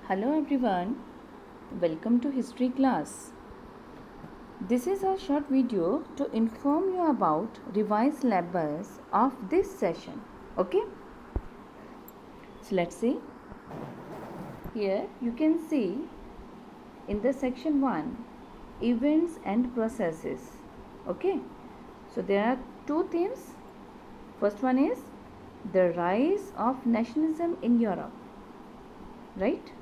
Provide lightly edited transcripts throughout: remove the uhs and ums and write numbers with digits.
Hello everyone, welcome to history class. This is a short video to inform you about revised syllabus of this session. Okay, so let's see. Here you can see in the section 1 events and processes. Okay, so there are two themes. First one is the rise of nationalism in Europe, right?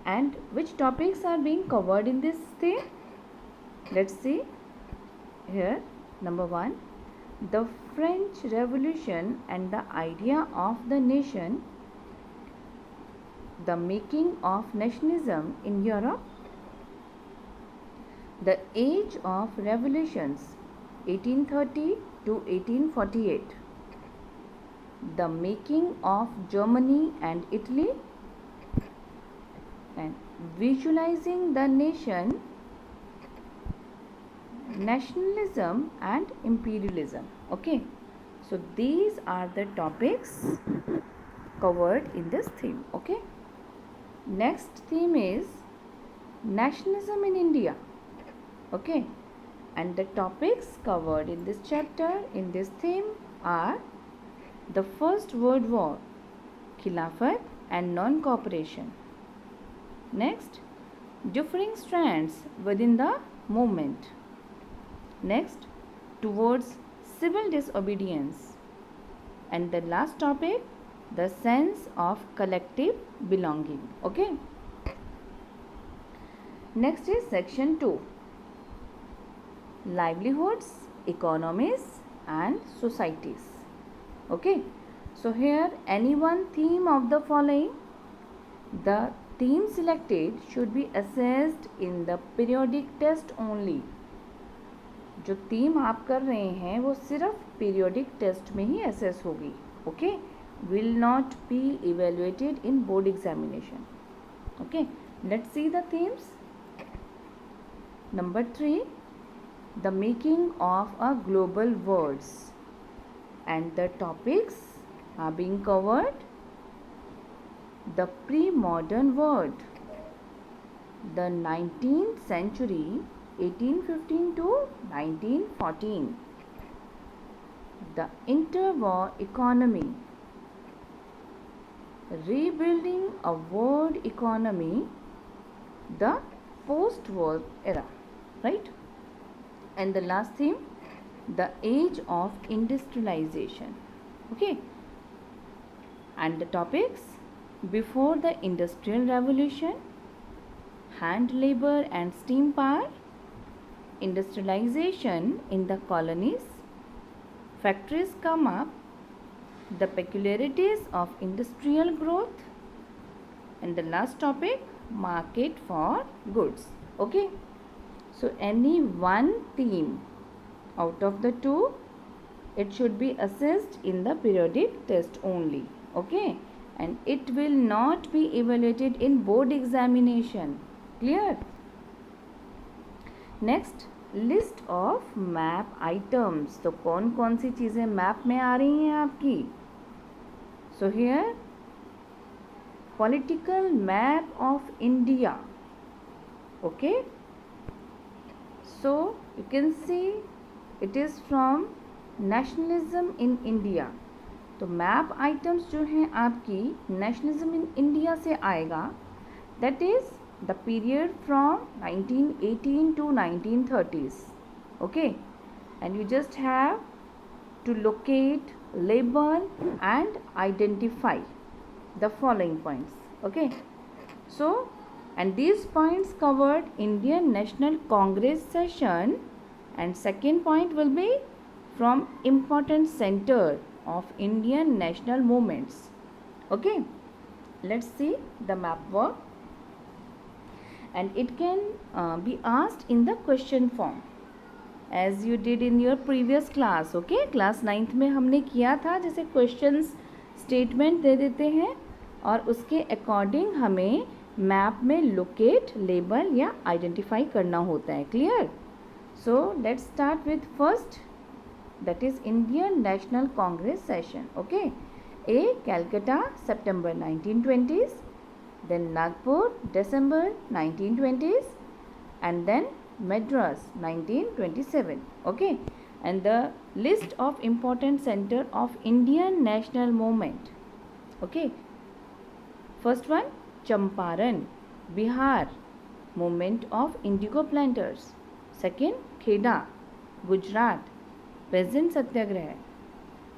And which topics are being covered in this theme? Let's see here. Number 1, the French Revolution and the idea of the nation, the making of nationalism in Europe, the age of revolutions 1830 to 1848, the making of Germany and Italy, and visualizing the nation, nationalism and imperialism. Okay, so these are the topics covered in this theme. Okay, next theme is nationalism in India. Okay, and the topics covered in this chapter, in this theme, are the First World War, Khilafat and non-cooperation. Next, differing strands within the movement. Next, towards civil disobedience. And the last topic, the sense of collective belonging. Okay. Next is section 2, livelihoods, economies and societies. Okay. So here any one theme of the following, the theme selected should be assessed in the periodic test only. जो theme आप कर रहे हैं वो सिर्फ periodic test में ही assess होगी. Okay, will not be evaluated in board examination. Okay, let's see the themes. Number 3, the making of a global words and the topics are being covered: the pre-modern world, the 19th century 1815 to 1914, the interwar economy, rebuilding a world economy, the post-war era, right? And the last theme, the age of industrialization. Okay, and the topics: before the industrial revolution, hand labor and steam power, industrialization in the colonies, factories come up, the peculiarities of industrial growth, and the last topic, market for goods. Okay, so any one theme out of the two, it should be assessed in the periodic test only. Okay, and it will not be evaluated in board examination. Clear? Next, list of map items. तो कौन कौन सी चीज़ें map में आ रही हैं आपकी? So here, political map of India. Okay, so you can see it is from nationalism in India. तो map items जो हैं आपकी नेशनलिज्म इन इंडिया से आएगा. That is the period from 1918 to 1930s. Okay, and you just have to locate, label and identify the following points. Okay, so and these points covered Indian National Congress session, and second point will be from important center of Indian national movements. Okay, let's see the map work, and it can be asked in the question form as you did in your previous class. Okay, class 9th में हमने किया था, जैसे questions statement दे देते हैं और उसके according हमें मैप में लोकेट, लेबल या आइडेंटिफाई करना होता है. Clear? So let's start with first, that is Indian national Congress session. Okay, A Calcutta, September 1920s. then Nagpur, December 1920s, and then Madras 1927. Okay, and the list of important center of Indian national movement. Okay, first one, Champaran, Bihar, movement of indigo planters. Second, Kheda, Gujarat, peasant satyagraha.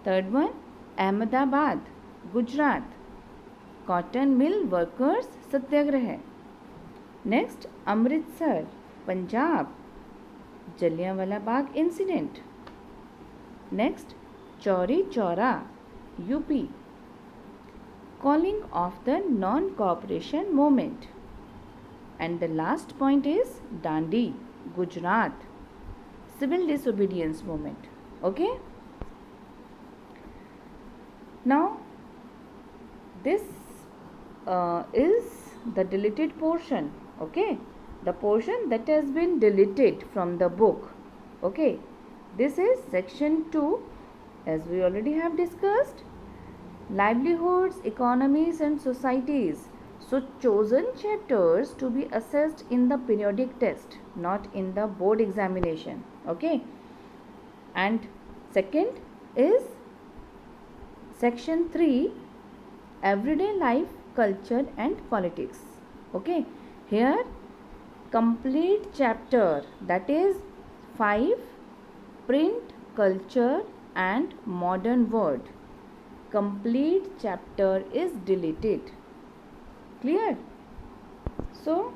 Third one, Ahmedabad, Gujarat, cotton mill workers satyagraha. Next, Amritsar, Punjab, Jallianwala Bagh incident. Next, Chauri Chaura, UP, calling of the non-cooperation movement. And the last point is Dandi, Gujarat, civil disobedience movement. Okay. Now, this is the deleted portion. Okay, the portion that has been deleted from the book. Okay, this is section 2, as we already have discussed, livelihoods, economies and societies. So chosen chapters to be assessed in the periodic test, not in the board examination. Okay, and second is section 3, everyday life, culture and politics. Okay, here complete chapter, that is 5, print, culture and modern world, complete chapter is deleted. Clear? So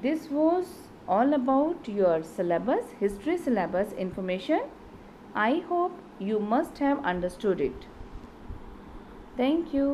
this was all about your syllabus, history syllabus information. I hope you must have understood it. Thank you.